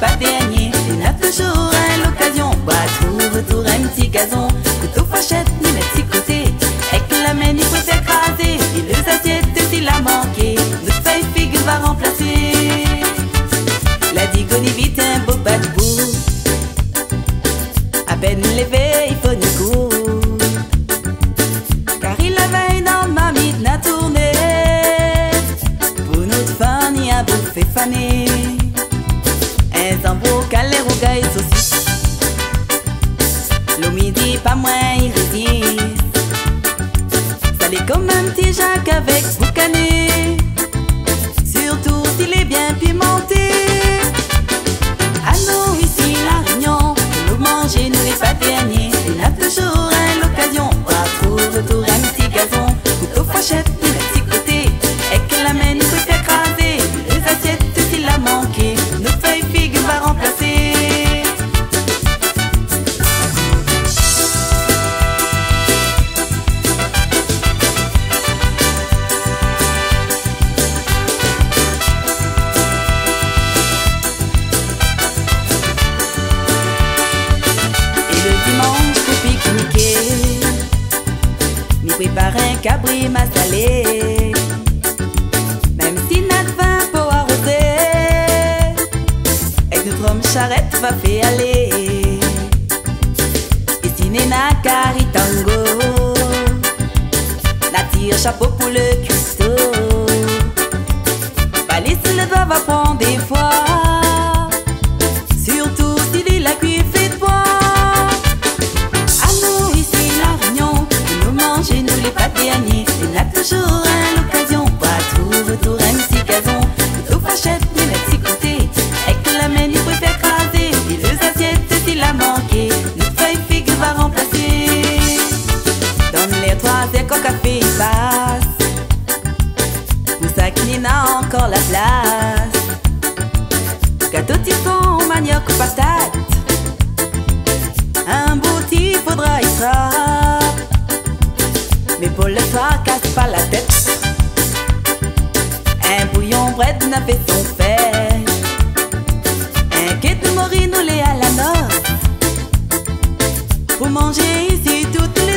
pas dernier. Il a toujours l'occasion, bah tout retour un petit gazon. Couteau, fourchette, ni mettre si côté. Avec la main, il faut s'écraser. Et les assiettes, s'il a manqué, notre feuille figue va remplacer. La digonie vite un beau pas de bout. À peine levé, il faut du coup. Car il la veille dans ma mine à tourner. Pour notre fin, ni à bouffer fané. Un zambeau, calé, rouga et saucisse. Le midi, pas moins, il résiste. Salé comme un petit Jacques avec boucané. Surtout s'il est bien pimenté. À nous ici la Réunion, nous manger, nous les pas derniers. Il a toujours l'occasion, à retour un petit gazon. Couteau, fourchette, ni le petit côté. Et que la main, il faut s'écraser. Les assiettes, s'il a manqué, notre feuille figue va remplacer. Prépare un cabri salé. Même si notre vin pour arroser, avec notre homme charrette va faire aller. Et si Nena caritango, la tire chapeau pour le cuistot. Valise le doigt va prendre des fois. Surtout s'il la cuit fait de bois. Nous les pas derniers, il a toujours l'occasion. Pas tout retour un petit gazon. Couteau, fourchette, ni mettre si côté. Avec la main, il faut s'écraser. Et les assiettes, s'il a manqué, notre feuille figue va remplacer. Donne les trois écoles café, il passe. Pour ça qu'il n'a encore la place. Gâteau, typhon, manioc, patate. Un bouti, faudra y sera. Mais pour le soir, casse pas la tête. Un bouillon bread n'a fait son fait. Un quai de morine au lait à la noce. Pour manger ici toutes les